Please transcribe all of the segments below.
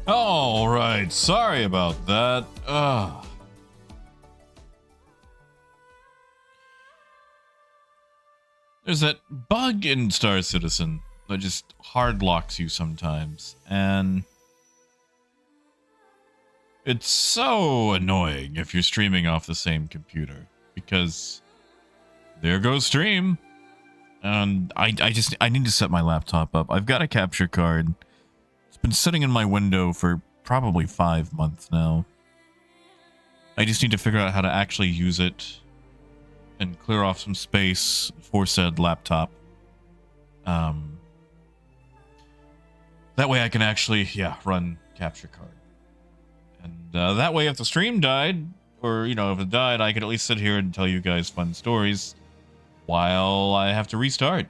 All right, sorry about that. There's that bug in Star Citizen that just hard locks you sometimes, and it's so annoying if you're streaming off the same computer, because there goes stream. And I need to set my laptop up. I've got a capture card. It's been sitting in my window for probably 5 months now. I just need to figure out how to actually use it and clear off some space for said laptop. That way I can actually, run capture card. And that way if the stream died, or, if it died, I could at least sit here and tell you guys fun stories while I have to restart,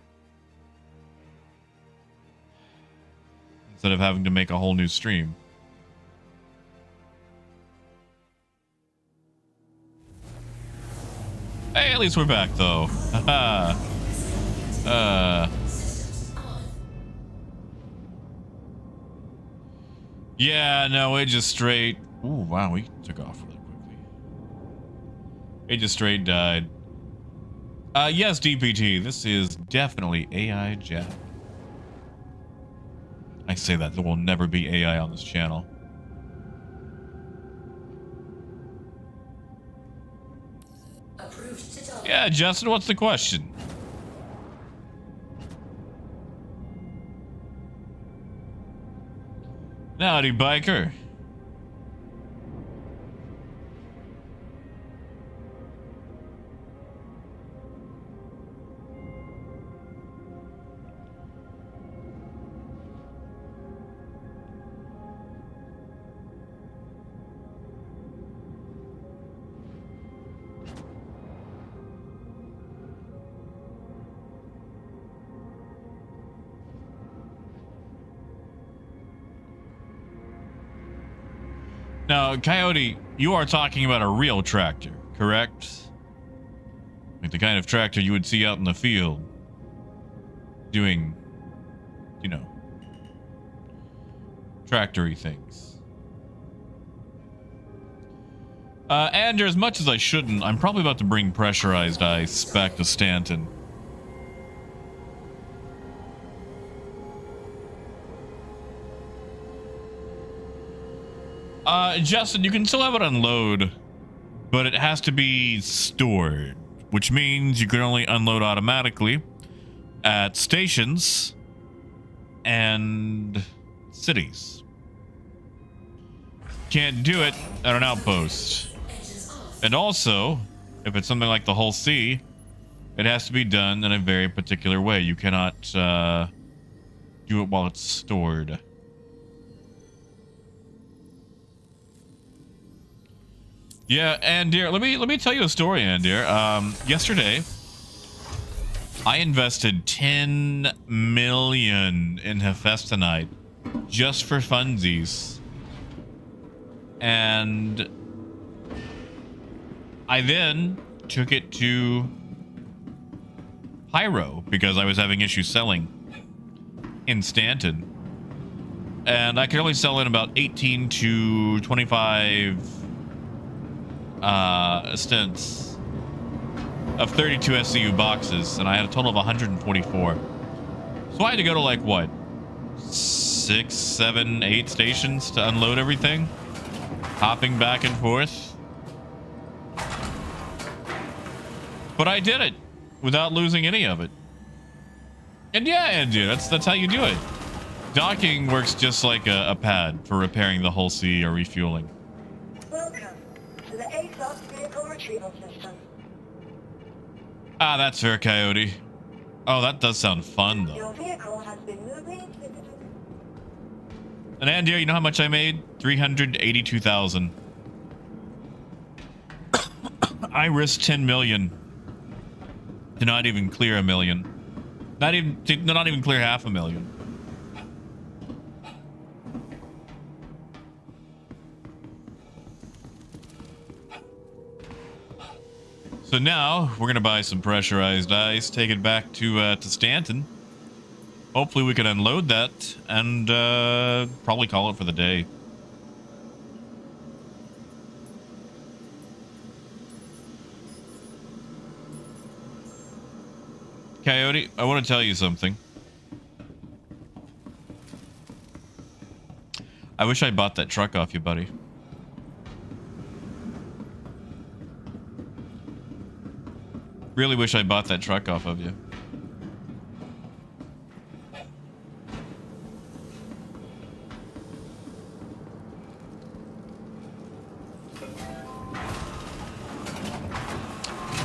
instead of having to make a whole new stream. Hey, at least we're back though. Haha. Yeah, no, it just straight. Ooh, wow, we took off really quickly. It just straight died. Yes, DPT, this is definitely AI Jack. I say that, there will never be AI on this channel. Yeah, Justin, what's the question? Howdy, biker. Now, Coyote, you are talking about a real tractor, correct? Like the kind of tractor you would see out in the field doing, tractory things. And as much as I shouldn't, I'm probably about to bring pressurized ice back to Stanton. Justin, you can still have it unload, but it has to be stored, which means you can only unload automatically at stations and cities. Can't do it at an outpost. And also, if it's something like the Hull C, it has to be done in a very particular way. You cannot do it while it's stored. Yeah, and dear, let me tell you a story, Andir. Yesterday, I invested 10 million in Hephaestonite just for funsies, and I then took it to Pyro because I was having issues selling in Stanton, and I could only sell in about 18 to 25 stints of 32 SCU boxes, and I had a total of 144. So I had to go to like what, 6, 7, 8 stations to unload everything, hopping back and forth. But I did it without losing any of it. And yeah, Andy, that's how you do it. Docking works just like a pad for repairing the Hull C or refueling. The A-class vehicle retrieval system. Ah, that's fair, Coyote. Oh, that does sound fun, though. Your vehicle has been moving. And Andy, you know how much I made? 382,000. I risked 10 million to not even clear $1 million. Not even clear $500,000. So now we're gonna buy some pressurized ice, take it back to Stanton. Hopefully we can unload that and probably call it for the day. Coyote, I want to tell you something. I wish I bought that truck off you, buddy. Really wish I bought that truck off of you.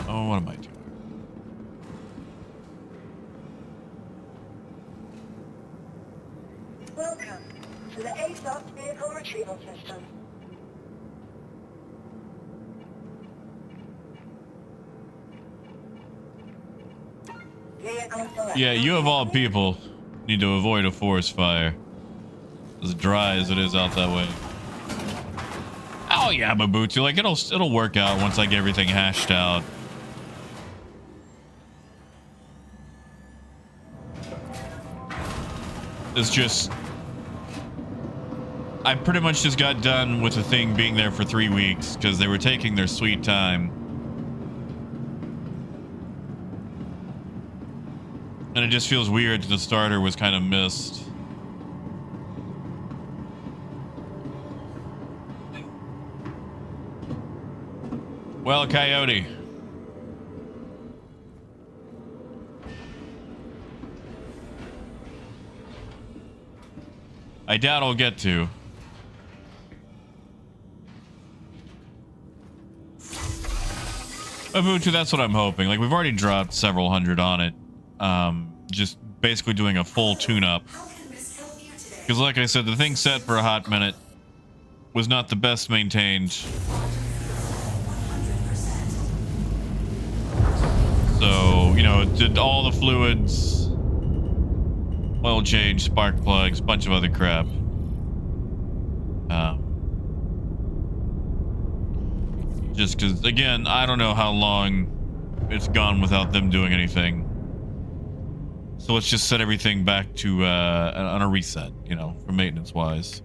Oh, what am I doing? Welcome to the ASOS vehicle retrieval system. Vehicle select. Yeah, you of all people need to avoid a forest fire. As dry as it is out that way. Oh yeah, Mabutu, like it'll work out once I get everything hashed out. It's just I pretty much just got done with the thing being there for 3 weeks because they were taking their sweet time. And it just feels weird that the starter was kind of missed. Well, Coyote. I doubt I'll get to. Ubuntu, that's what I'm hoping. Like, we've already dropped several hundred on it. Just basically doing a full tune-up. Because like I said, the thing set for a hot minute was not the best maintained. So, you know, it did all the fluids, oil change, spark plugs, bunch of other crap. Just because, again, I don't know how long it's gone without them doing anything. So let's just set everything back to on a reset, you know, for maintenance-wise.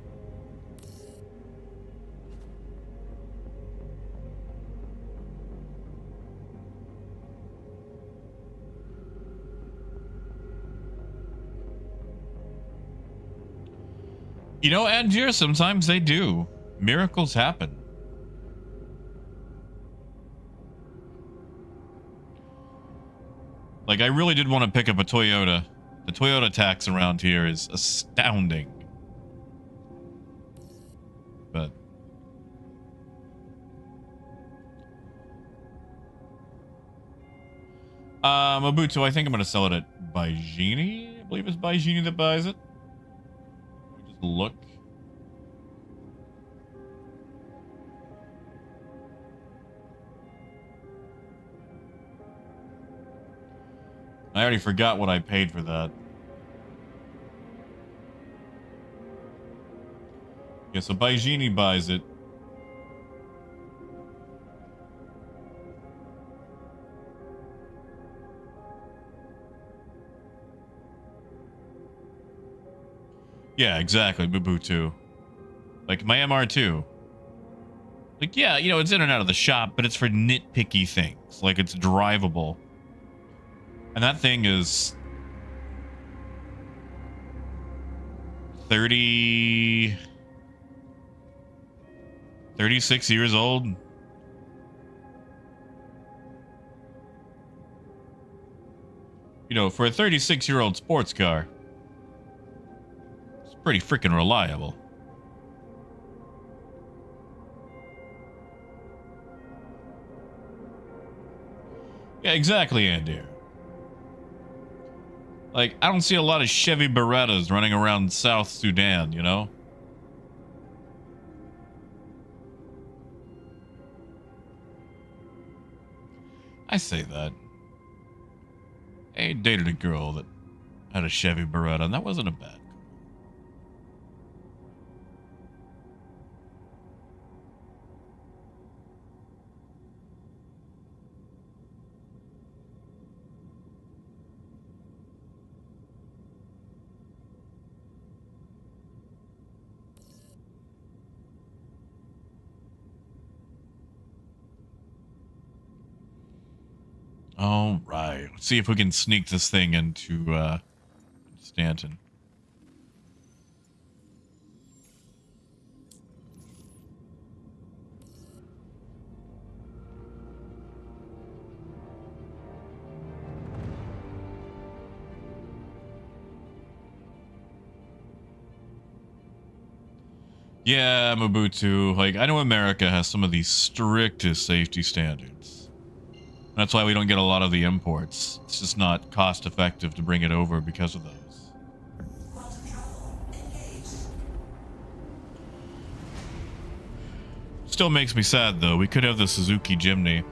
You know, Angier, sometimes they do. Miracles happen. Like, I really did want to pick up a Toyota. The Toyota tax around here is astounding. But Mabutu, I think I'm going to sell it at Baijini. I believe it's Baijini that buys it. Let me just look. I already forgot what I paid for that. Yeah, so Baijini buys it. Yeah, exactly, Mabutu. Like my MR2. Like, yeah, you know, it's in and out of the shop, but it's for nitpicky things. Like, it's drivable. And that thing is 36 years old. You know, for a 36-year-old sports car, it's pretty freaking reliable. Yeah, exactly, Andy. Like, I don't see a lot of Chevy Berettas running around South Sudan, you know? I say that. I dated a girl that had a Chevy Beretta, and that wasn't a bad girl. All right. Let's see if we can sneak this thing into Stanton. Yeah, Mobutu. Like, I know America has some of the strictest safety standards. That's why we don't get a lot of the imports. It's just not cost effective to bring it over because of those. Still makes me sad, though. We could have the Suzuki Jimny.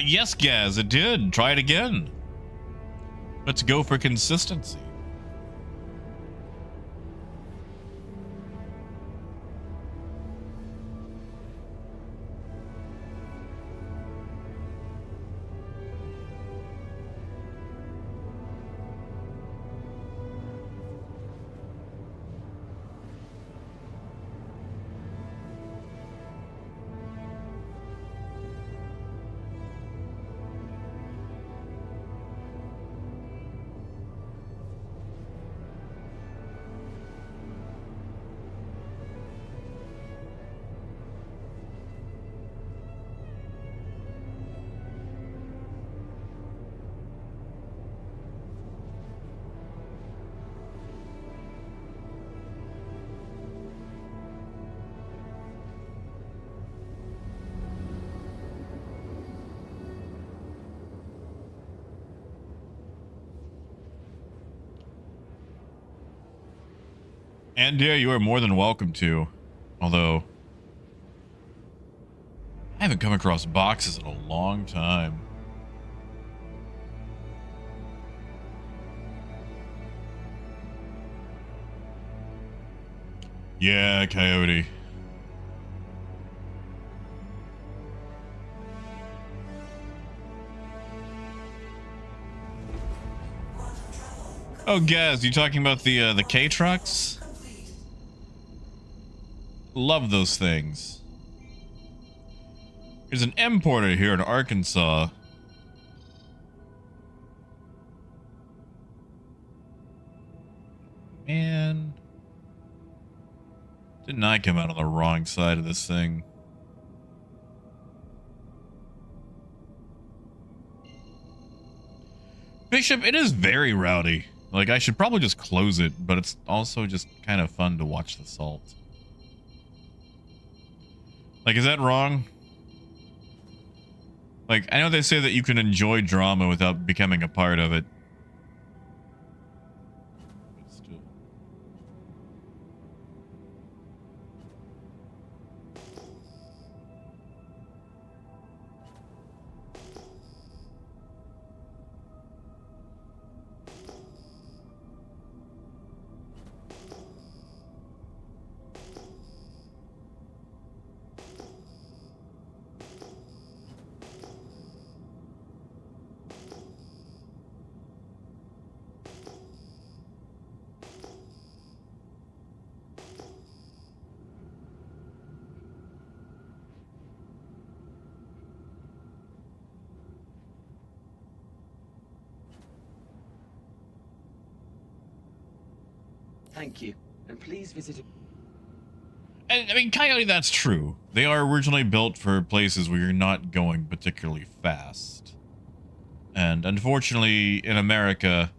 Yes, Gaz, it did. Try it again. Let's go for consistency. And yeah, you are more than welcome to. Although, I haven't come across boxes in a long time. Yeah, Coyote. Oh, Gaz, you talking about the K trucks? Love those things. There's an importer here in Arkansas. Man. Didn't I come out on the wrong side of this thing? Bishop, it is very rowdy. Like, I should probably just close it, but it's also just kind of fun to watch the salt. Like, is that wrong? Like, I know they say that you can enjoy drama without becoming a part of it. But still. Thank you, and please visit. And, I mean, Coyote, that's true. They are originally built for places where you're not going particularly fast. And unfortunately, in America,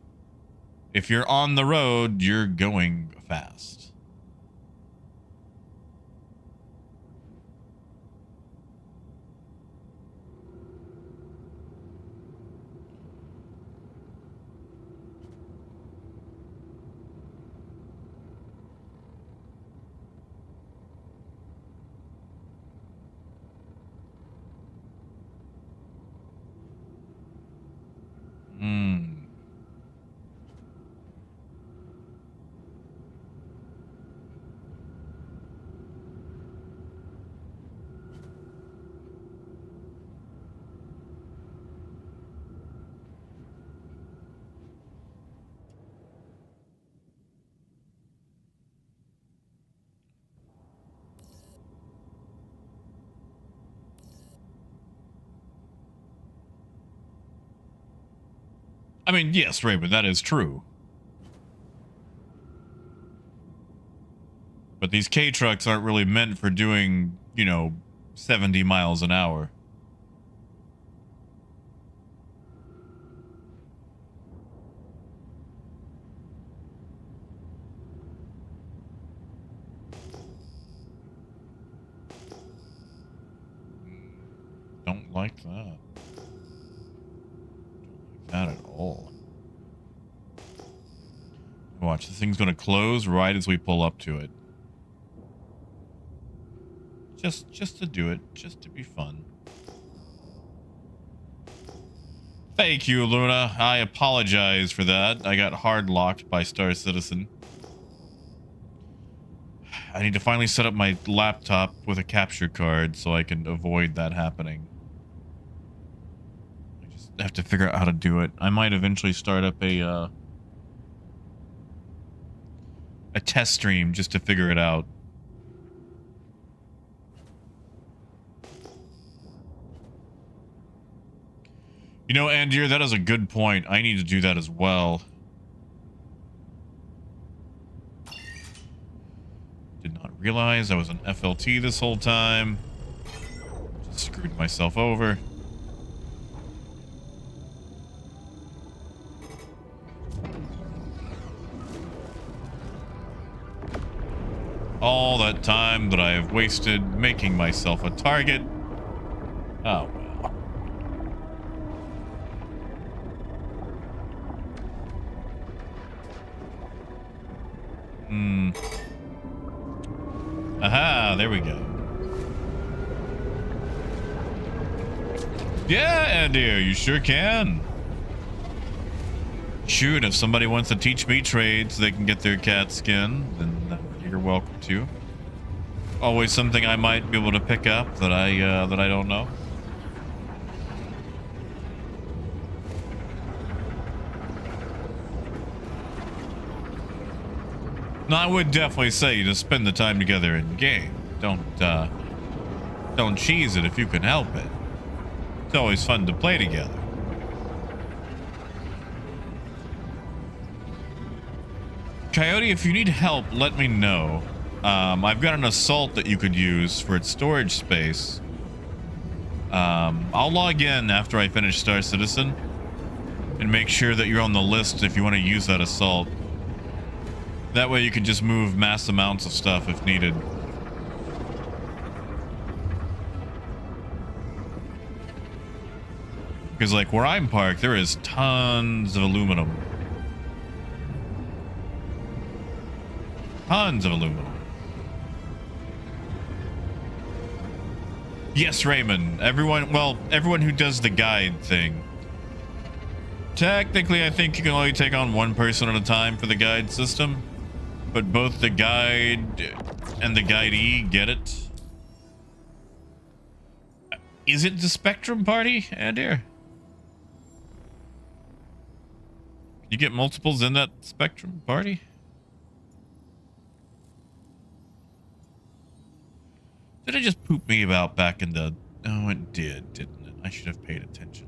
if you're on the road, you're going fast. I mean, yes, Raymond, that is true. But these K trucks aren't really meant for doing, 70 miles an hour. Don't like that. Don't like that at all. Watch, this thing's gonna close right as we pull up to it. Just to do it, just to be fun. Thank you, Luna. I apologize for that. I got hard locked by Star Citizen. I need to finally set up my laptop with a capture card so I can avoid that happening. I just have to figure out how to do it. I might eventually start up a test stream just to figure it out. You know, Andir, that is a good point. I need to do that as well. Did not realize I was an FLT this whole time. Just screwed myself over. All that time that I have wasted making myself a target. Oh, well. Aha, there we go. Yeah, Andir, you sure can. Shoot, if somebody wants to teach me trades so they can get their cat skin, then you're welcome to. Always something I might be able to pick up that I don't know. No, I would definitely say to spend the time together in game. Don't cheese it if you can help it. It's always fun to play together. Coyote, if you need help, let me know. I've got an assault that you could use for its storage space. I'll log in after I finish Star Citizen and make sure that you're on the list if you want to use that assault. That way you can just move mass amounts of stuff if needed. Because like where I'm parked, there is tons of aluminum. Tons of aluminum. Yes, Raymond. Everyone who does the guide thing. Technically, I think you can only take on one person at a time for the guide system. But both the guide and the guidee get it. Is it the Spectrum party, Andir? Can you get multiples in that Spectrum party? Did it just poop me about back in the... Oh, it did, didn't it? I should have paid attention.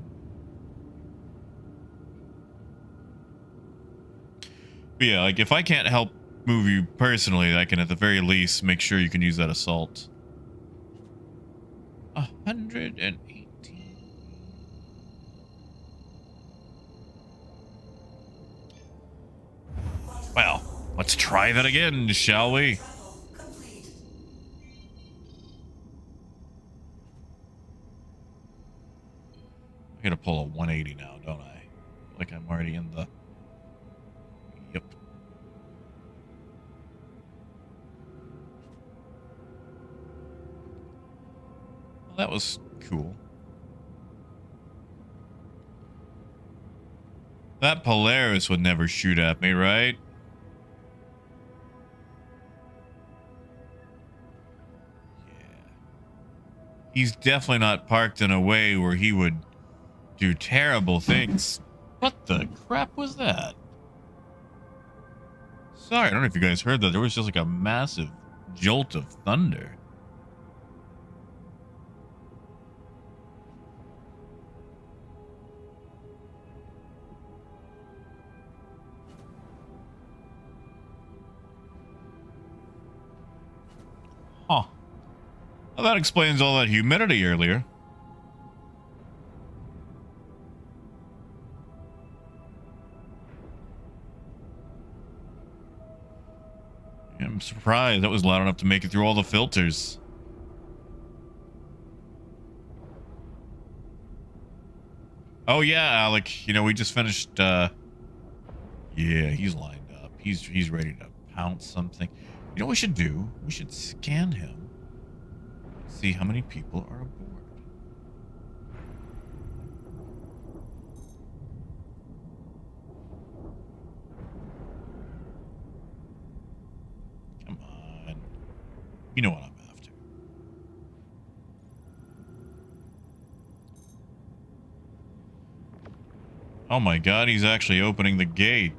But yeah, like if I can't help move you personally, I can at the very least make sure you can use that assault. 118. Well, let's try that again, shall we? I gotta pull a 180 now, don't I? Like I'm already in the... Yep. Well, that was cool. That Polaris would never shoot at me, right? Yeah. He's definitely not parked in a way where he would do terrible things. What the crap was that? Sorry, I don't know if you guys heard that. There was just like a massive jolt of thunder. Huh. Well, that explains all that humidity earlier. I'm surprised that was loud enough to make it through all the filters. Oh yeah, Alec. You know, we just finished yeah, he's lined up. He's ready to pounce something. You know what we should do? We should scan him. See how many people are aboard. Come on. You know what I'm after. Oh my god, he's actually opening the gate.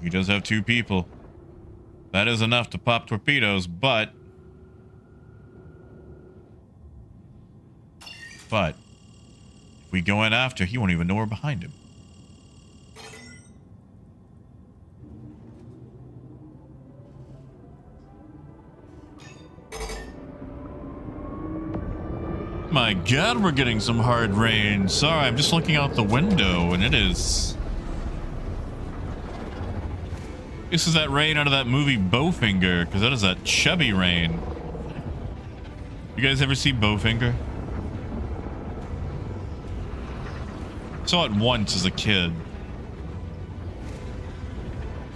He does have 2 people. That is enough to pop torpedoes, but if we go in after, he won't even know we're behind him. My god, we're getting some hard rain. Sorry, I'm just looking out the window and it is... This is that rain out of that movie Bowfinger, because that is that chubby rain. You guys ever see Bowfinger? Saw it once as a kid.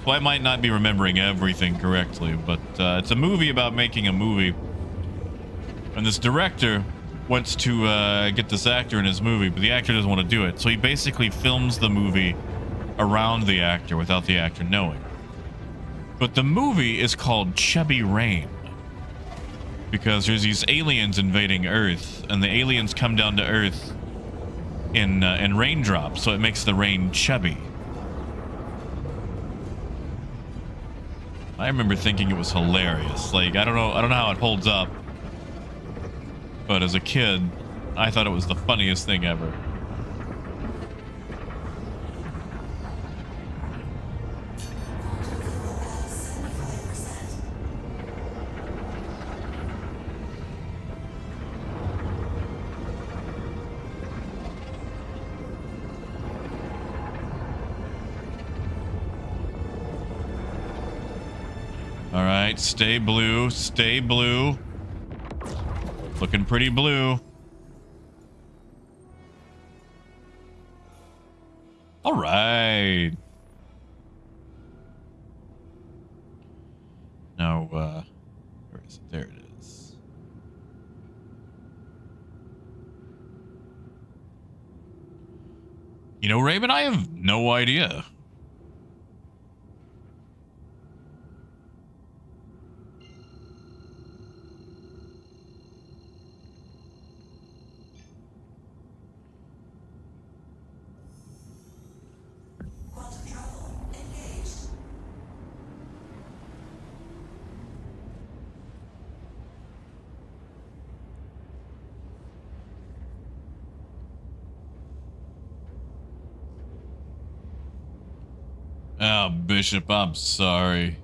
So I might not be remembering everything correctly, but it's a movie about making a movie. And this director wants to get this actor in his movie, but the actor doesn't want to do it. So he basically films the movie around the actor without the actor knowing. But the movie is called Chubby Rain because there's these aliens invading Earth, and the aliens come down to Earth in raindrops, so it makes the rain chubby. I remember thinking it was hilarious. Like, I don't know how it holds up, but as a kid, I thought it was the funniest thing ever. All right, stay blue, stay blue. Looking pretty blue. All right. Now, where is it? There it is. You know, Raven, I have no idea. Oh, Bishop, I'm sorry.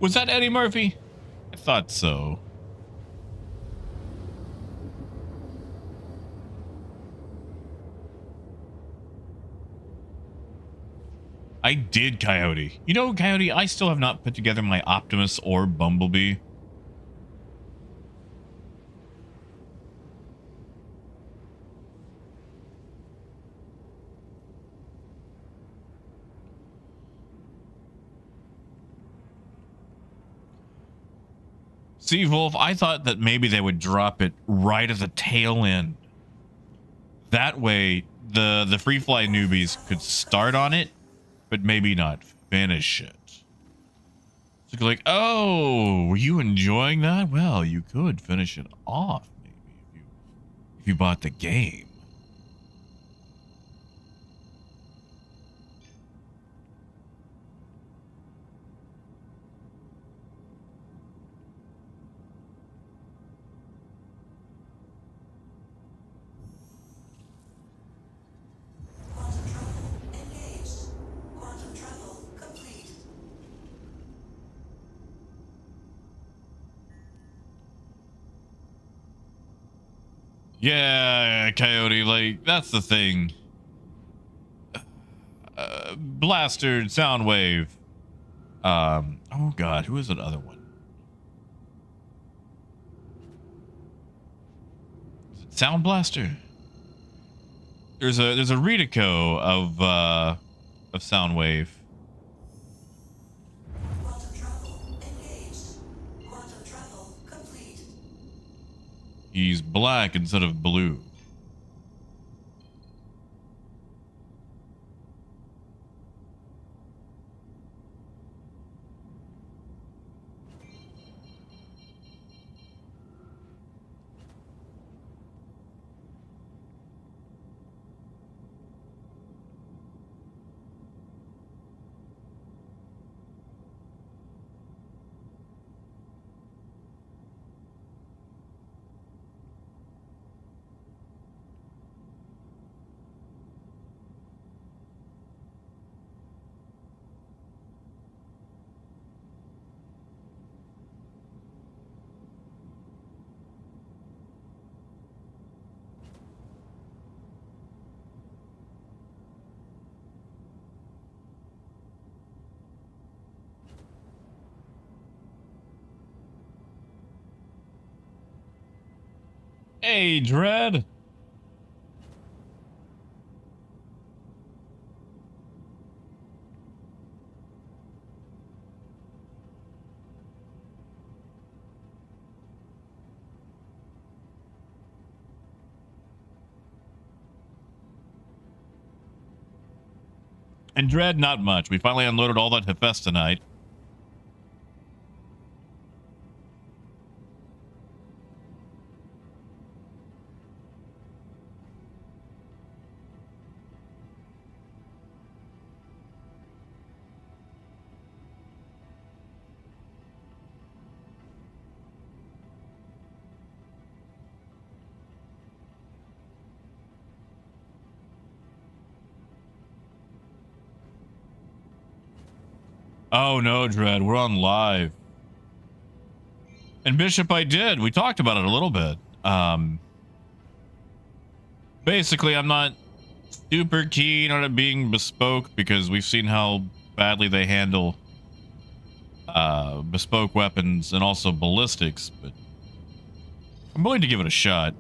Was that Eddie Murphy? I thought so. I did, Coyote. You know, Coyote, I still have not put together my Optimus or Bumblebee. See, Wolf, I thought that maybe they would drop it right at the tail end. That way, the free fly newbies could start on it, but maybe not finish it. So you're like, oh, were you enjoying that? Well, you could finish it off, maybe, if you bought the game. Yeah, Coyote, like, that's the thing. Blaster, Soundwave. Oh god, who is that other one? Is it Sound Blaster? There's a Redico of Soundwave. He's black instead of blue. Hey, Dread. And Dread, not much. We finally unloaded all that Hephaestus tonight. Oh no, Dread, we're on live. And Bishop, I did. We talked about it a little bit. Basically, I'm not super keen on it being bespoke because we've seen how badly they handle bespoke weapons and also ballistics, but I'm willing to give it a shot.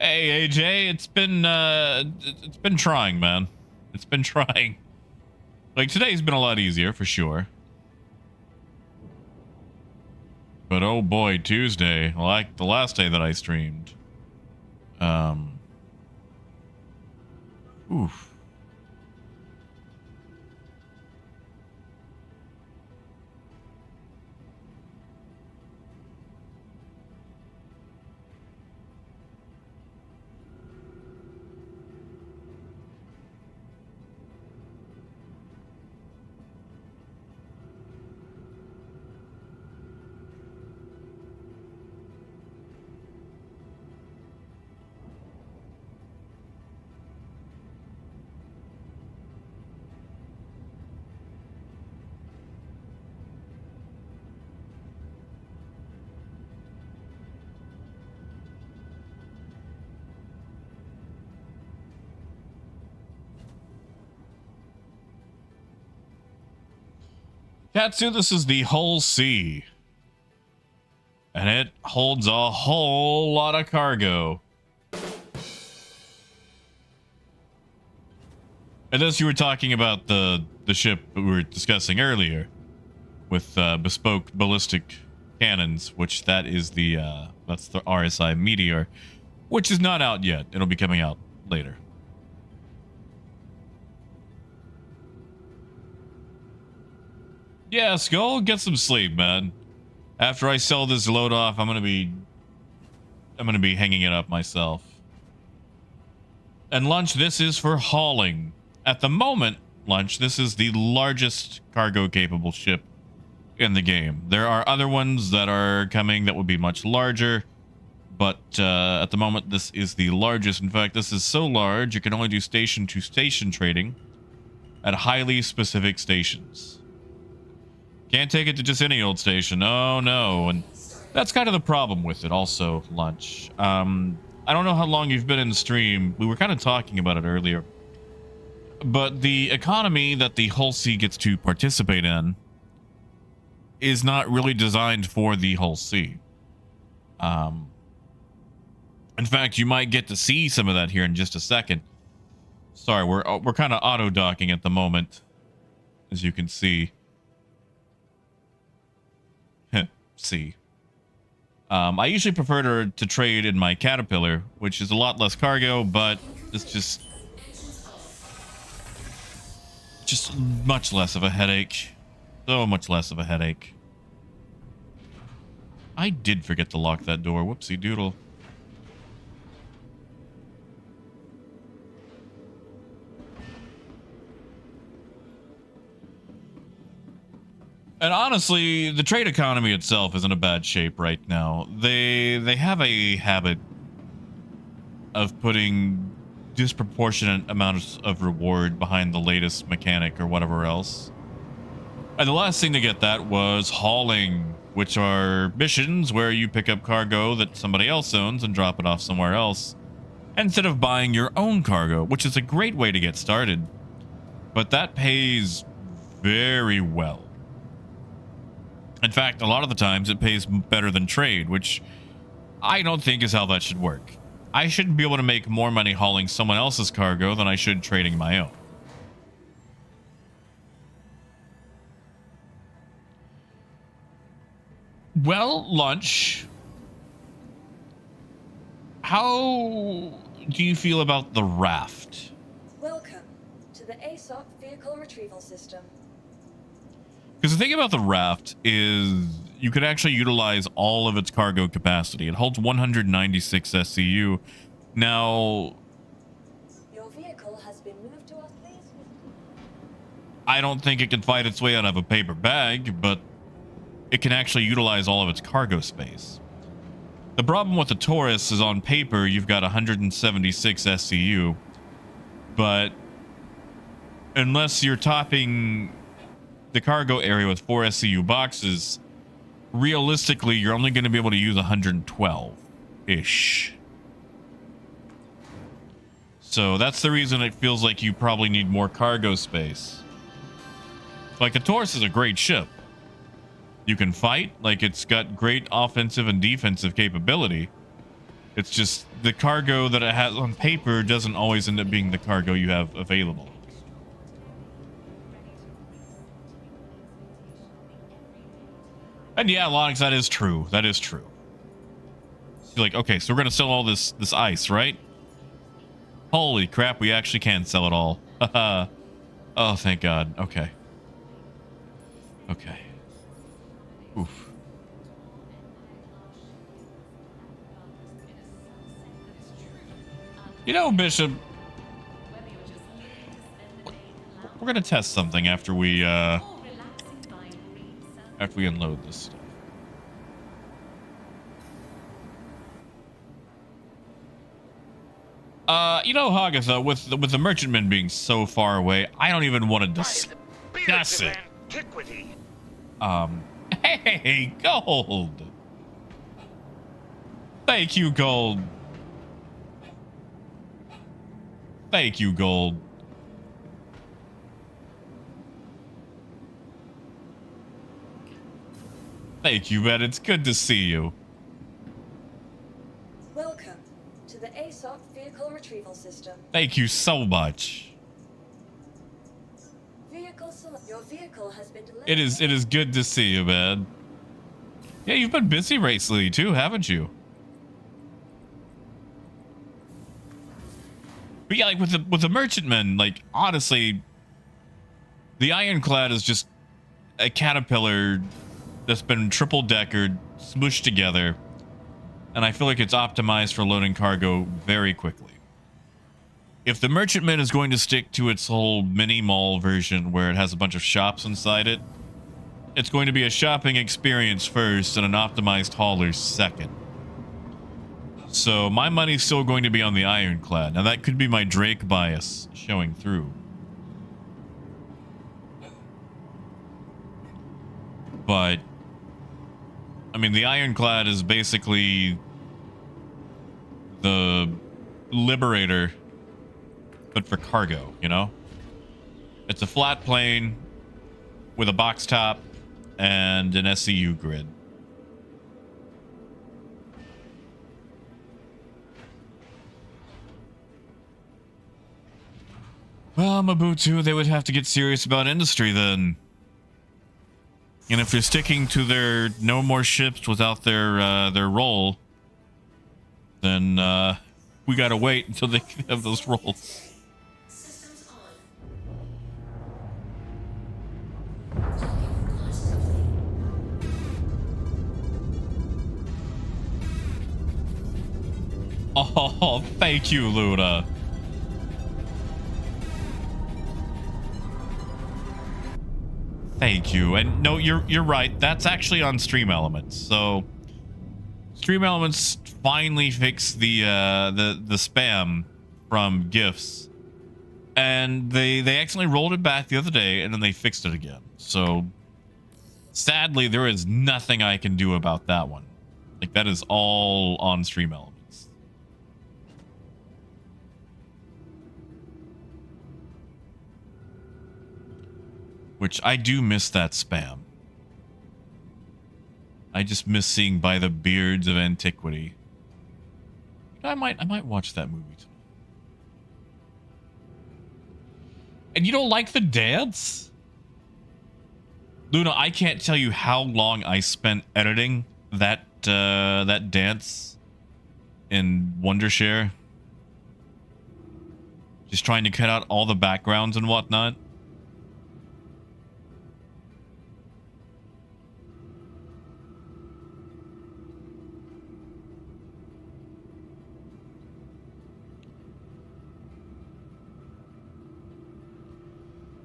Hey AJ, it's been trying, man. It's been trying. Like today's been a lot easier for sure. But oh boy, Tuesday, like the last day that I streamed. Oof. Katsu, this is the Hull Sea. And it holds a whole lot of cargo. Unless you were talking about the ship we were discussing earlier with bespoke ballistic cannons, which that is that's the RSI Meteor, which is not out yet. It'll be coming out later. Yeah, Skull, get some sleep, man. After I sell this load off, I'm gonna be hanging it up myself. And Lunch, this is for hauling. At the moment, Lunch, this is the largest cargo capable ship in the game. There are other ones that are coming that will be much larger, but at the moment, this is the largest. In fact, this is so large, you can only do station-to-station trading at highly specific stations. Can't take it to just any old station. Oh, no. And that's kind of the problem with it also, Lunch. I don't know how long you've been in the stream. We were kind of talking about it earlier. But the economy that the Hull Sea gets to participate in is not really designed for the Hull Sea. In fact, you might get to see some of that here in just a second. Sorry, we're kind of auto-docking at the moment, as you can see. See. I usually prefer to trade in my Caterpillar, which is a lot less cargo, but it's just much less of a headache. So much less of a headache. I did forget to lock that door. Whoopsie doodle. And honestly, the trade economy itself is in a bad shape right now. They have a habit of putting disproportionate amounts of reward behind the latest mechanic or whatever else. And the last thing to get that was hauling, which are missions where you pick up cargo that somebody else owns and drop it off somewhere else, instead of buying your own cargo, which is a great way to get started. But that pays very well. In fact, a lot of the times it pays better than trade, which I don't think is how that should work. I shouldn't be able to make more money hauling someone else's cargo than I should trading my own. Well, Lunch, how do you feel about the raft? Welcome to the ASOC Vehicle Retrieval System. Because the thing about the raft is you could actually utilize all of its cargo capacity. It holds 196 SCU. Now, Your vehicle has been moved to us, please. I don't think it can fight its way out of a paper bag, but it can actually utilize all of its cargo space. The problem with the Taurus is on paper, you've got 176 SCU, but unless you're topping the cargo area with 4 SCU boxes, realistically, you're only going to be able to use 112-ish. So that's the reason it feels like you probably need more cargo space. Like, the Taurus is a great ship. You can fight, like, it's got great offensive and defensive capability. It's just the cargo that it has on paper doesn't always end up being the cargo you have available. And yeah, Lonix, that is true. That is true. You're like, okay, so we're gonna sell all this ice, right? Holy crap, we actually can sell it all. Oh, thank God. Okay. Okay. Oof. You know, Bishop, we're gonna test something after we unload this stuff. You know, Hagatha, with the merchantman being so far away, I don't even want to discuss it. Hey, Gold. Thank you, Gold. Thank you, Gold. Thank you, man. It's good to see you. Welcome to the ASOC Vehicle Retrieval System. Thank you so much. Your vehicle has been delayed. It is good to see you, man. Yeah, you've been busy recently too, haven't you? But yeah, like with the merchantmen, like honestly, the ironclad is just a caterpillar that's been triple deckered, smooshed together, and I feel like it's optimized for loading cargo very quickly. If the merchantman is going to stick to its whole mini mall version where it has a bunch of shops inside it, it's going to be a shopping experience first and an optimized hauler second. So my money's still going to be on the ironclad. Now that could be my Drake bias showing through. But I mean, the ironclad is basically the Liberator, but for cargo, you know? It's a flat plane with a box top and an SCU grid. Well, Mabutu, they would have to get serious about industry then. And if they're sticking to their no more ships without their roll, then we gotta wait until they can have those rolls. Systems on. Oh, thank you, Luna. Thank you. And no, you're right. That's actually on Stream Elements. So Stream Elements finally fixed the spam from GIFs, and they accidentally rolled it back the other day, and then they fixed it again. So sadly, there is nothing I can do about that one. Like, that is all on Stream Elements. Which I do miss that spam. I just miss seeing By the Beards of Antiquity. I might watch that movie tonight. And you don't like the dance? Luna, I can't tell you how long I spent editing that that dance in Wondershare. Just trying to cut out all the backgrounds and whatnot.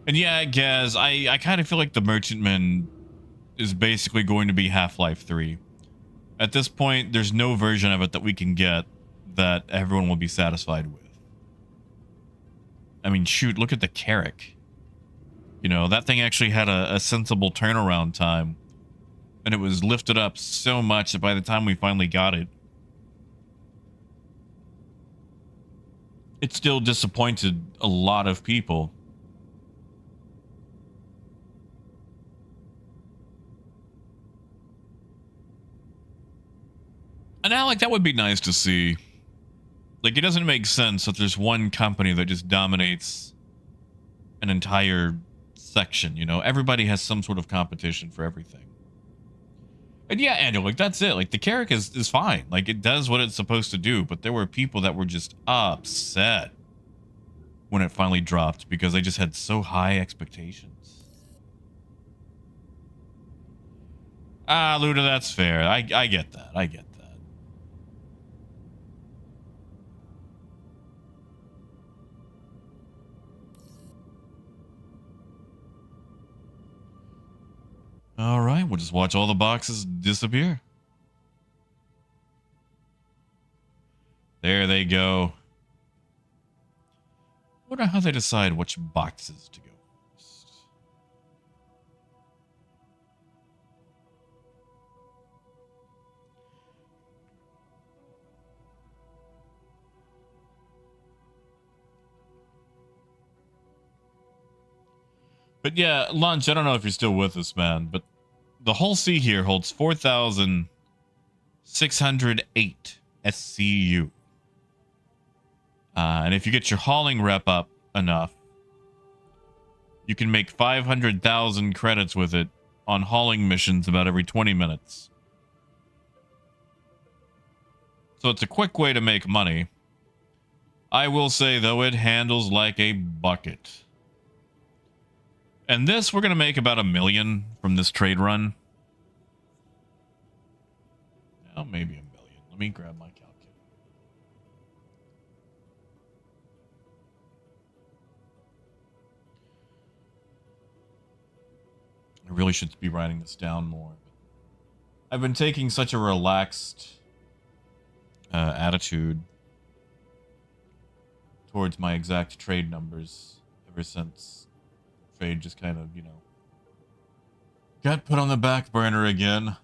And yeah, Gaz, I kind of feel like the Merchantman is basically going to be Half-Life 3. At this point, there's no version of it that we can get that everyone will be satisfied with. I mean, shoot, look at the Carrack. You know, that thing actually had a sensible turnaround time. And it was lifted up so much that by the time we finally got it, it still disappointed a lot of people. And now, like, that would be nice to see. Like, it doesn't make sense that there's one company that just dominates an entire section, you know? Everybody has some sort of competition for everything. And yeah, Andrew, like, that's it. Like, the Carrack is fine. Like, it does what it's supposed to do, but there were people that were just upset when it finally dropped because they just had so high expectations. Ah, Luda, that's fair. I get that. I get that. All right, we'll just watch all the boxes disappear. There they go. Wonder how they decide which boxes to go first. But yeah, Lunch, I don't know if you're still with us, man, but the whole C here holds 4,608 SCU. And if you get your hauling rep up enough, You can make 500,000 credits with it on hauling missions about every 20 minutes. So it's a quick way to make money. I will say, though, it handles like a bucket. And this, we're going to make about $1 million from this trade run. Oh, maybe $1 million. Let me grab my calculator. I really should be writing this down more. I've been taking such a relaxed attitude towards my exact trade numbers ever since trade just kind of, got put on the back burner again.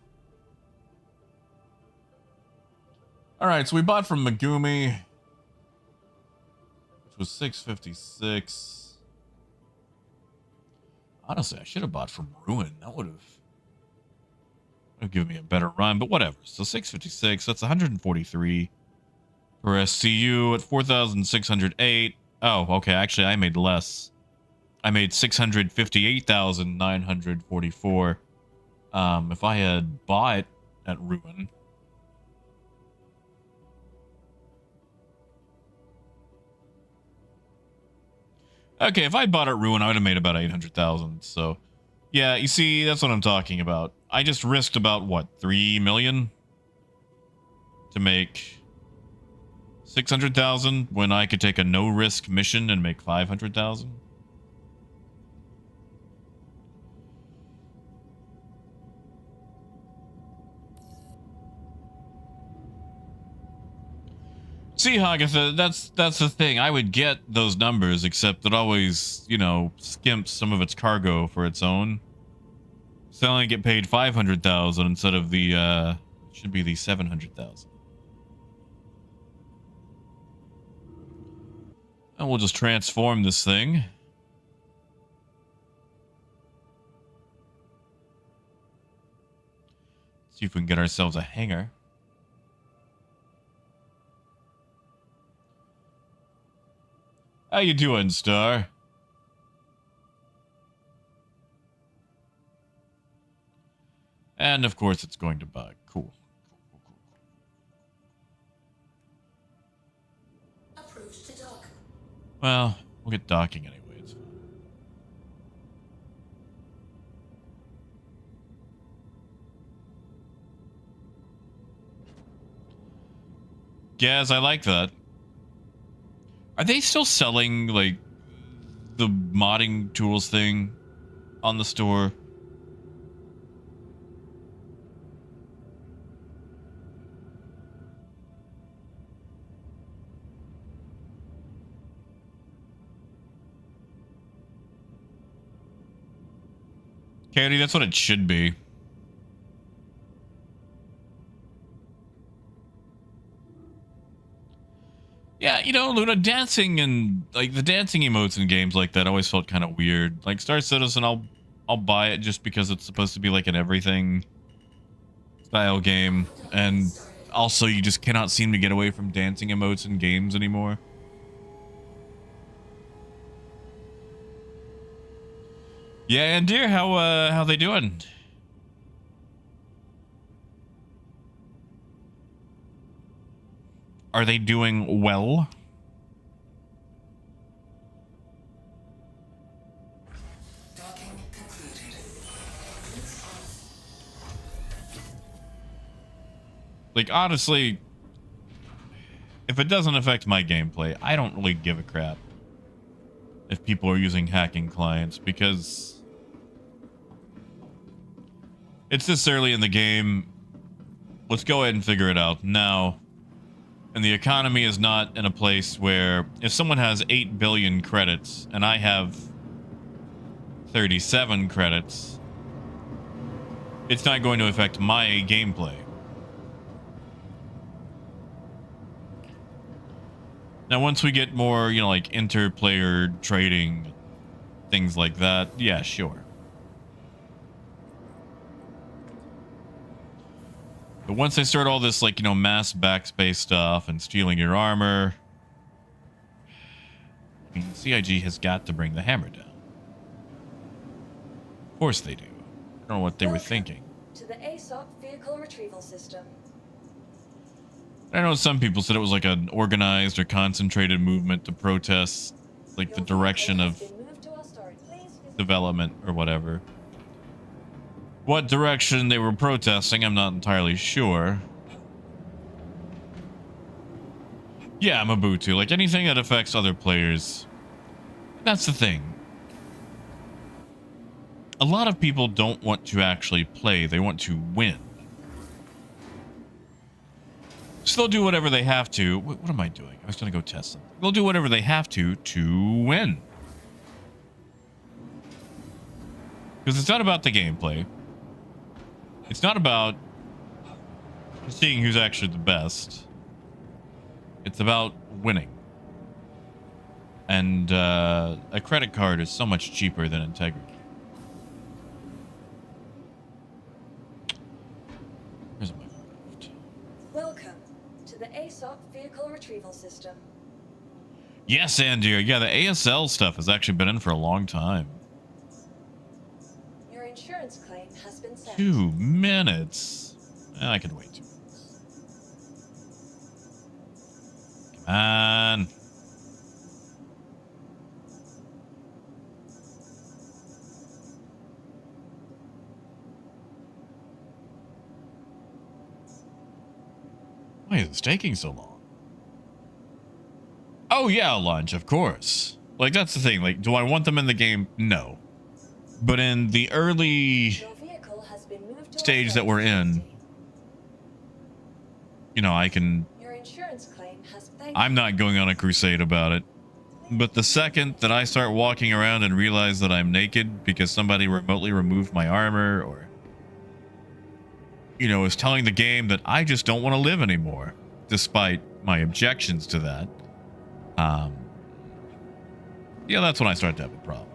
All right, so we bought from Megumi, which was 656. Honestly, I should have bought from Ruin. That would have given me a better run, but whatever. So 656, that's 143 per SCU at 4,608. Oh, okay. Actually, I made less. I made 658,944. If I had bought at Ruin. Okay, if I bought at Ruin, I would have made about 800,000. So, yeah, you see, that's what I'm talking about. I just risked about, what, 3 million to make 600,000 when I could take a no-risk mission and make 500,000. See, Hagatha, that's the thing. I would get those numbers, except it always, skimps some of its cargo for its own. So I only get paid 500,000 instead of the should be the 700,000. And we'll just transform this thing. See if we can get ourselves a hangar. How you doing, Star? And of course it's going to bug. Cool. Approved to dock. Well, we'll get docking anyway. It's fine. Gaz, I like that. Are they still selling, like, the modding tools thing on the store? Katie, that's what it should be. Yeah, Luna, dancing and like the dancing emotes in games like that always felt kind of weird. Like Star Citizen, I'll buy it just because it's supposed to be like an everything style game, and also you just cannot seem to get away from dancing emotes in games anymore. Yeah, and dear, how they doing? Are they doing well? Docking concluded. Like, honestly, if it doesn't affect my gameplay, I don't really give a crap if people are using hacking clients, because it's this early in the game. Let's go ahead and figure it out now. And the economy is not in a place where if someone has 8 billion credits and I have 37 credits, it's not going to affect my gameplay. Now, once we get more, like inter-player trading, things like that, yeah, sure. But once they start all this, like, mass backspace stuff and stealing your armor, I mean, CIG has got to bring the hammer down. course they do. I don't know what they were thinking. To the ASOP vehicle retrieval system. I know some people said it was like an organized or concentrated movement to protest, like the direction of development or whatever. What direction they were protesting, I'm not entirely sure. Yeah, Mabutu. Like anything that affects other players. That's the thing. A lot of people don't want to actually play. They want to win. So they'll do whatever they have to. What am I doing? I was going to go test something. They'll do whatever they have to win. Because it's not about the gameplay. It's not about seeing who's actually the best. It's about winning. And a credit card is so much cheaper than integrity. Where's my left? Welcome to the ASOP vehicle retrieval system. Yes, Andir. Yeah, the ASL stuff has actually been in for a long time. Your insurance claim has been sent. 2 minutes. I can wait 2 minutes. Come on. Why is this taking so long? Oh yeah, lunch, of course. Like, that's the thing. Like, do I want them in the game? No. But in the early Your vehicle has been moved to stage that we're in, you know, I can... Your insurance claim has... I'm not going on a crusade about it. But the second that I start walking around and realize that I'm naked because somebody remotely removed my armor, or, you know, is telling the game that I just don't want to live anymore, despite my objections to that, yeah, that's when I start to have a problem.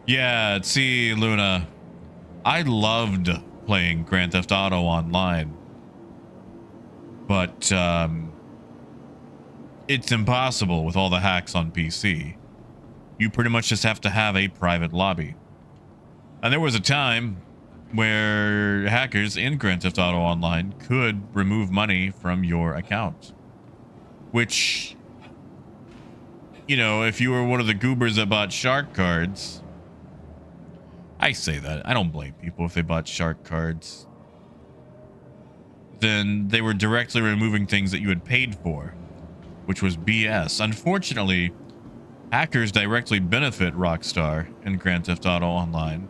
Yeah, see, Luna, I loved playing Grand Theft Auto Online, but it's impossible with all the hacks on PC. You pretty much just have to have a private lobby. And there was a time where hackers in Grand Theft Auto Online could remove money from your account, which, you know, if you were one of the goobers that bought shark cards, I say that. I don't blame people if they bought shark cards. Then they were directly removing things that you had paid for, which was BS. Unfortunately, hackers directly benefit Rockstar in Grand Theft Auto Online.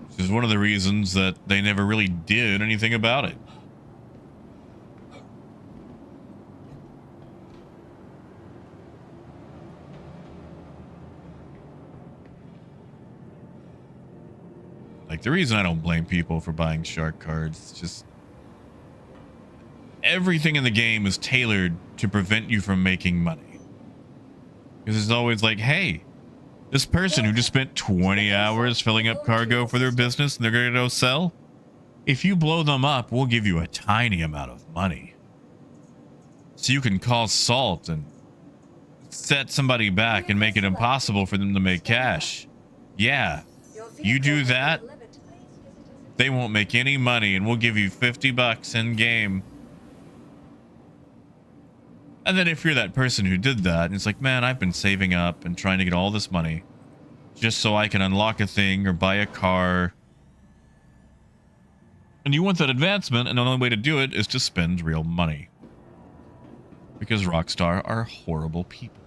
Which is one of the reasons that they never really did anything about it. Like, the reason I don't blame people for buying shark cards, it's just everything in the game is tailored to prevent you from making money. Because it's always like, hey, this person who just spent 20 hours filling up cargo for their business and they're going to go sell, if you blow them up, we'll give you a tiny amount of money. So you can call Salt and set somebody back and make it impossible for them to make cash. Yeah, you do that, they won't make any money and we'll give you $50 in game. And then if you're that person who did that, and it's like, man, I've been saving up and trying to get all this money just so I can unlock a thing or buy a car. And you want that advancement, and the only way to do it is to spend real money. Because Rockstar are horrible people.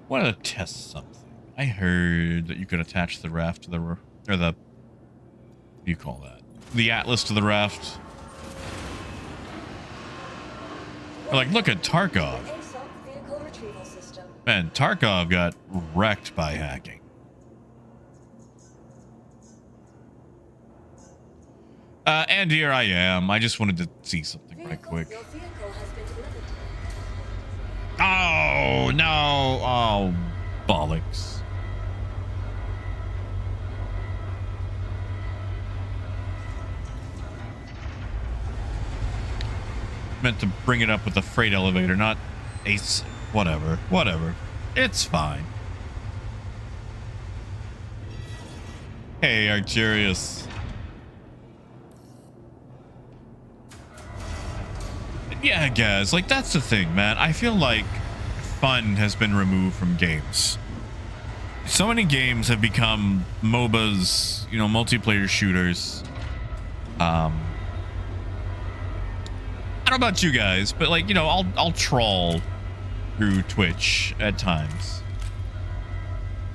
Want to test something. I heard that you could attach the raft to the, or the, what do you call that? The Atlas to the raft. Like, look at Tarkov. Man, Tarkov got wrecked by hacking. And here I am. I just wanted to see something right quick. Oh, no. Oh, bollocks. meant to bring it up with the freight elevator, not ace. Whatever. Whatever. It's fine. Hey, Arcturus. Yeah, guys, like, that's the thing, man. I feel like fun has been removed from games. So many games have become MOBAs, you know, multiplayer shooters. I don't know about you guys, but, like, you know, I'll trawl through Twitch at times,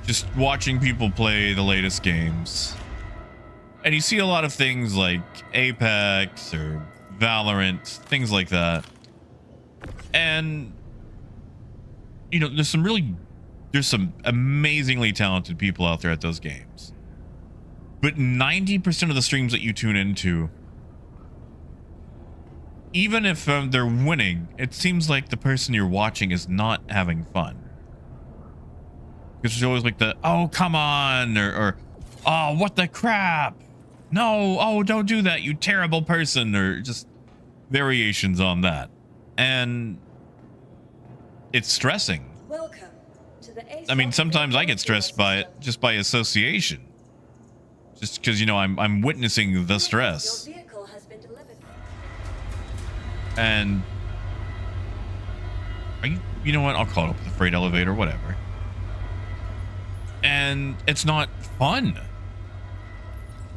just watching people play the latest games, and you see a lot of things like Apex or Valorant, things like that, and you know, there's some amazingly talented people out there at those games, but 90% of the streams that you tune into, even if they're winning, it seems like the person you're watching is not having fun. Because there's always like the, oh, come on, or oh, what the crap? No, oh, don't do that, you terrible person, or just variations on that. And it's stressing. Welcome to the I mean, sometimes I get stressed by it just by association. Just because, you know, I'm witnessing the stress. Your vehicle has been delivered. And you know what? I'll call it up with the freight elevator, whatever. And it's not fun.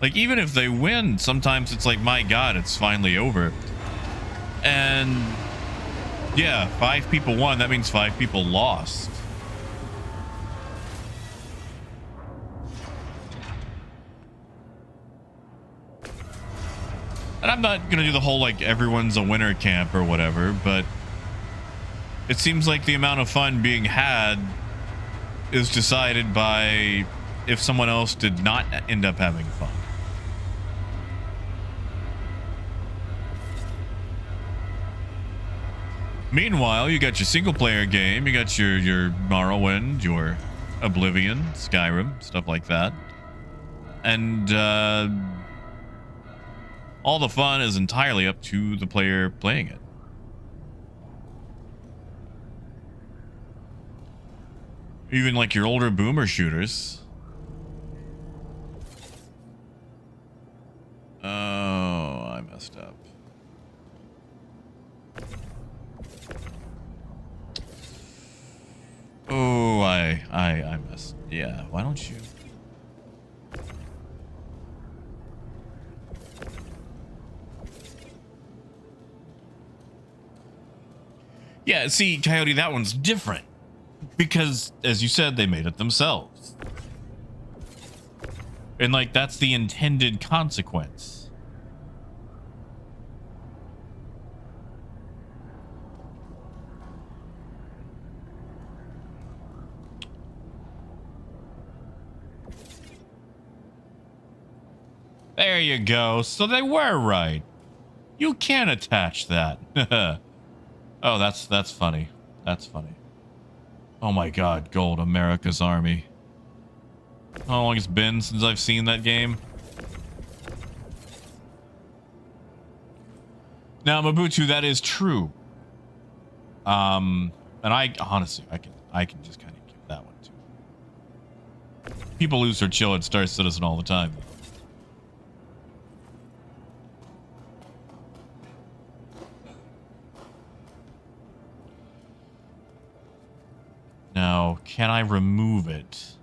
Like, even if they win, sometimes it's like, my God, it's finally over. And yeah, 5 people won. That means 5 people lost. And I'm not gonna do the whole like everyone's a winner camp or whatever, but it seems like the amount of fun being had is decided by if someone else did not end up having fun. Meanwhile, you got your single player game, you got your Morrowind, your Oblivion, Skyrim, stuff like that. And all the fun is entirely up to the player playing it. Even like your older boomer shooters. Oh, I messed up. Oh, I messed. Yeah, why don't you? Yeah, see, Coyote, that one's different. Because, as you said, they made it themselves. And, like, that's the intended consequence. There you go. So they were right. You can attach that. Oh, that's funny. That's funny. Oh my God, Gold, America's Army. How long it's been since I've seen that game? Now, Mabutu, that is true. And I honestly, I can just kind of give that one too. People lose their chill at Star Citizen all the time. Now, can I remove it?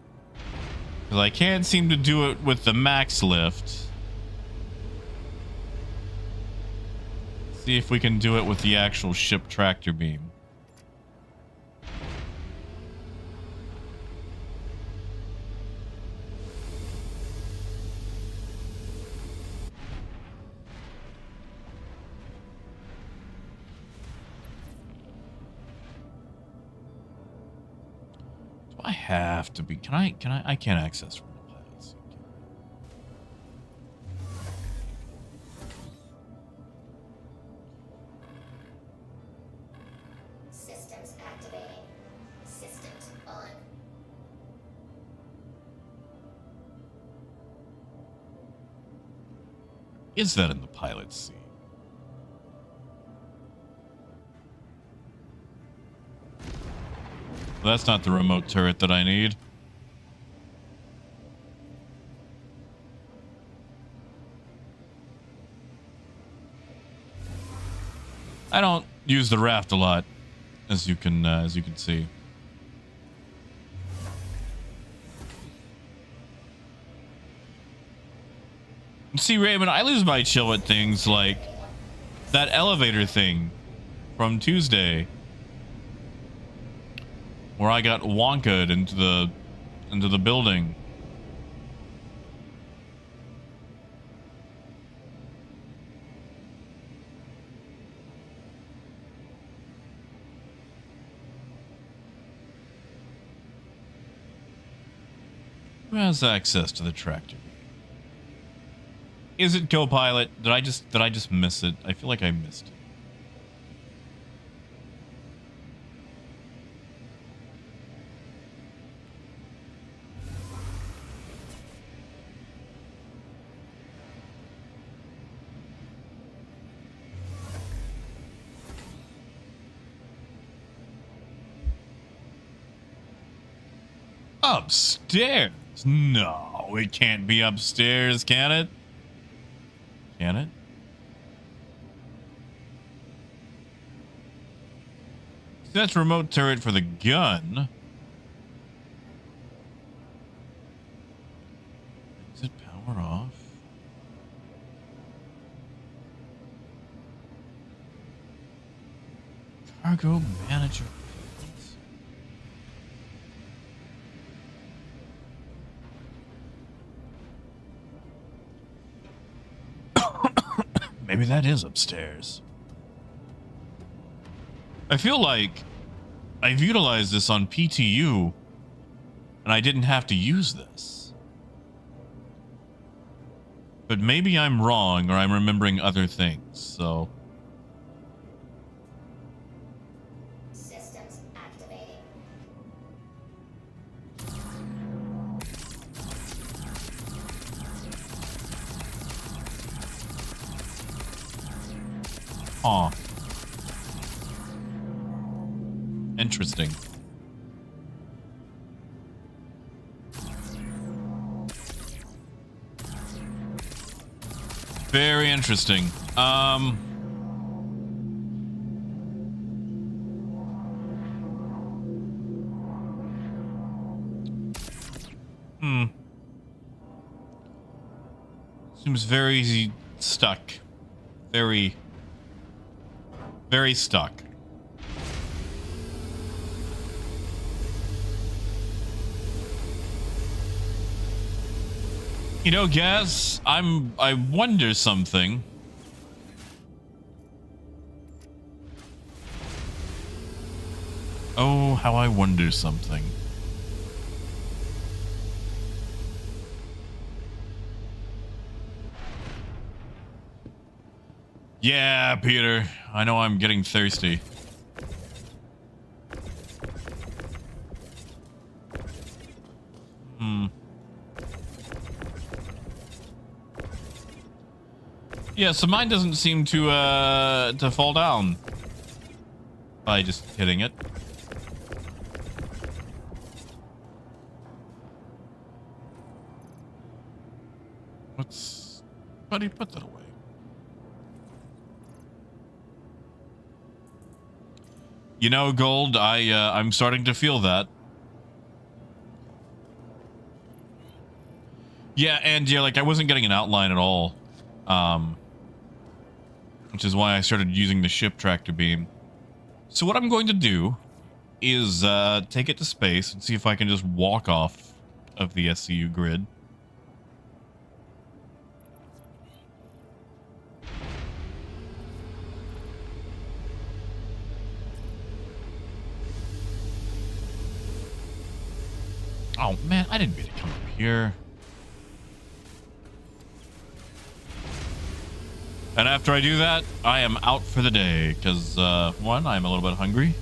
Because I can't seem to do it with the max lift. See if we can do it with the actual ship tractor beam. I have to be. Can I? I can't access from the pilot seat. Systems activating. Systems on. Is that in the pilot seat? That's not the remote turret that I need. I don't use the raft a lot, as you can see. See, Raymond, I lose my chill at things like that elevator thing from Tuesday, where I got wonked into the building. Who has access to the tractor? Is it co-pilot? Did I just miss it? I feel like I missed it. Upstairs? No, it can't be upstairs, can it? Can it? See, that's remote turret for the gun. Is it power off? Cargo manager. Maybe that is upstairs. I feel like I've utilized this on PTU and I didn't have to use this. But maybe I'm wrong or I'm remembering other things, so. Systems activating. Aw. Interesting. Very interesting. Seems very stuck. Very stuck. You know, Gaz, I wonder something. Oh, how I wonder something. Yeah, Peter. I know I'm getting thirsty. Yeah, so mine doesn't seem to fall down by just hitting it. Buddy, put that away. You know, Gold, I'm starting to feel that. Yeah, and yeah, like I wasn't getting an outline at all. Which is why I started using the ship tractor beam. So what I'm going to do is take it to space and see if I can just walk off of the SCU grid. Oh man, I didn't mean to come up here. And after I do that, I am out for the day because one, I'm a little bit hungry.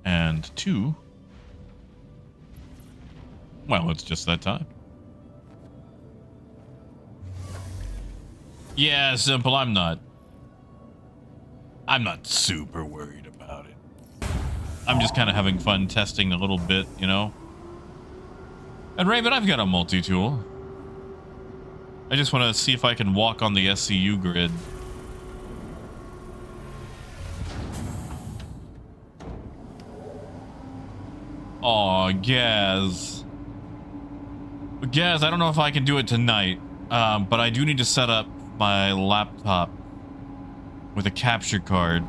And two, well, it's just that time. Yeah, Simple, I'm not super worried about I'm just kind of having fun testing a little bit, you know. And Raven, I've got a multi-tool. I just want to see if I can walk on the SCU grid. Aw, Gaz. Gaz, I don't know if I can do it tonight, but I do need to set up my laptop with a capture card.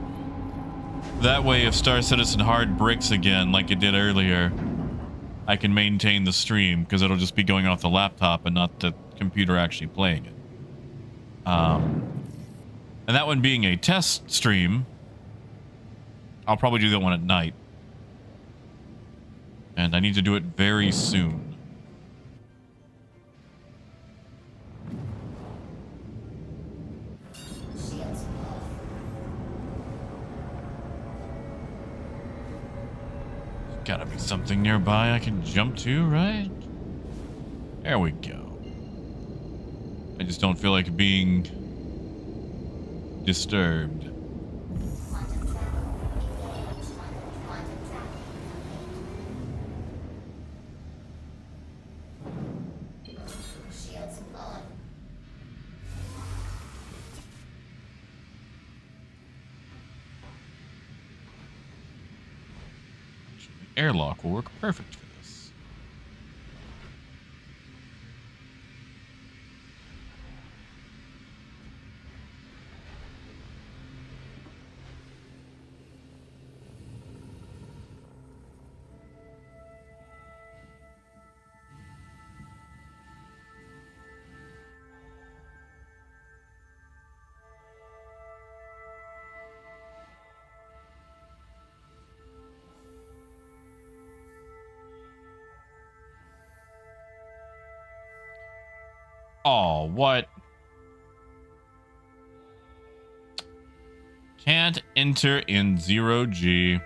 That way, if Star Citizen hard bricks again, like it did earlier, I can maintain the stream, because it'll just be going off the laptop and not the computer actually playing it. And that one being a test stream, I'll probably do that one at night. And I need to do it very soon. Shields off. Gotta be something nearby I can jump to, right? There we go. I just don't feel like being disturbed. Quantum travel. Engage. Quantum travel. Shields on. The airlock will work perfect for this. Oh, what? Can't enter in 0G.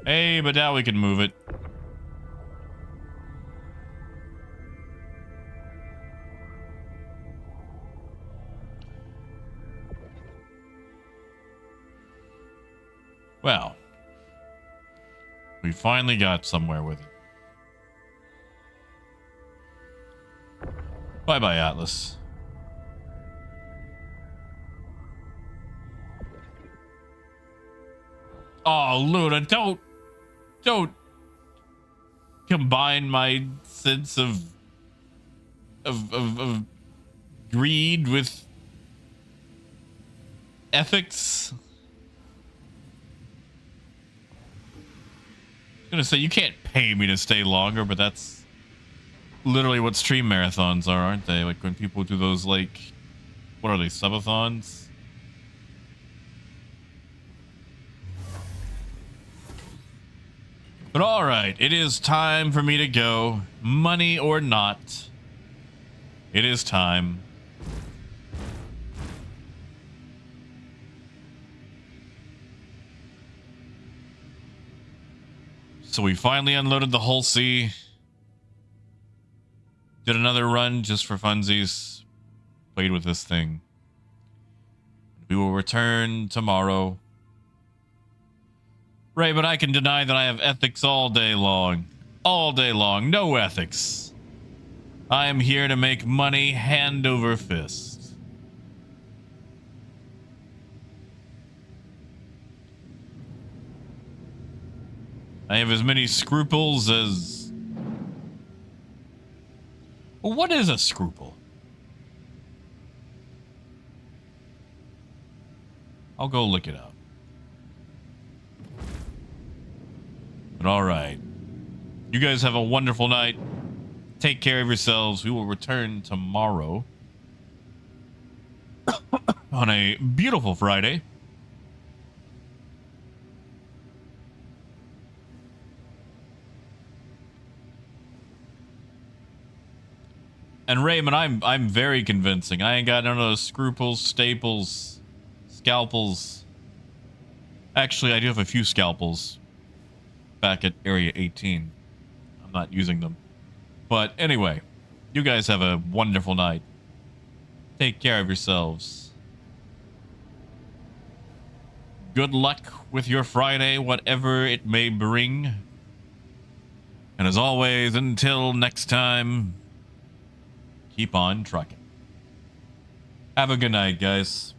Hey, but now we can move it. Well, we finally got somewhere with it. Bye-bye, Atlas. Oh, Luna, don't combine my sense of greed with ethics. I'm gonna say you can't pay me to stay longer, but that's literally what stream marathons are, aren't they? Like when people do those, like, what are they, subathons? But all right, it is time for me to go. Money or not, it is time. So we finally unloaded the Hull C. Did another run just for funsies. Played with this thing. We will return tomorrow. Right, but I can deny that I have ethics all day long. All day long. No ethics. I am here to make money hand over fist. I have as many scruples as... Well, what is a scruple? I'll go look it up. But all right. You guys have a wonderful night. Take care of yourselves. We will return tomorrow on a beautiful Friday. And Raymond, I'm very convincing. I ain't got none of those scruples, staples, scalpels. Actually, I do have a few scalpels back at Area 18. I'm not using them. But anyway, you guys have a wonderful night. Take care of yourselves. Good luck with your Friday, whatever it may bring. And as always, until next time, keep on trucking. Have a good night, guys.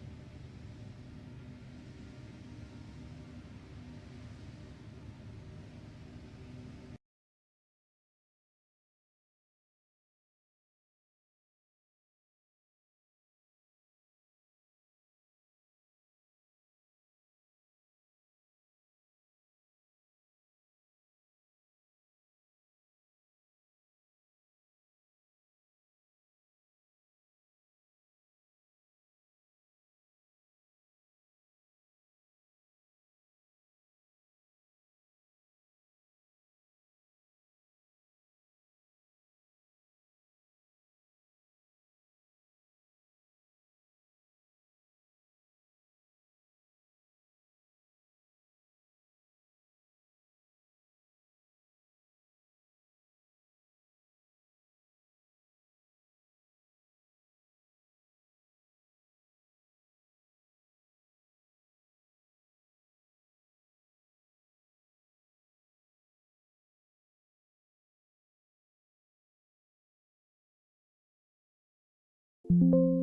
you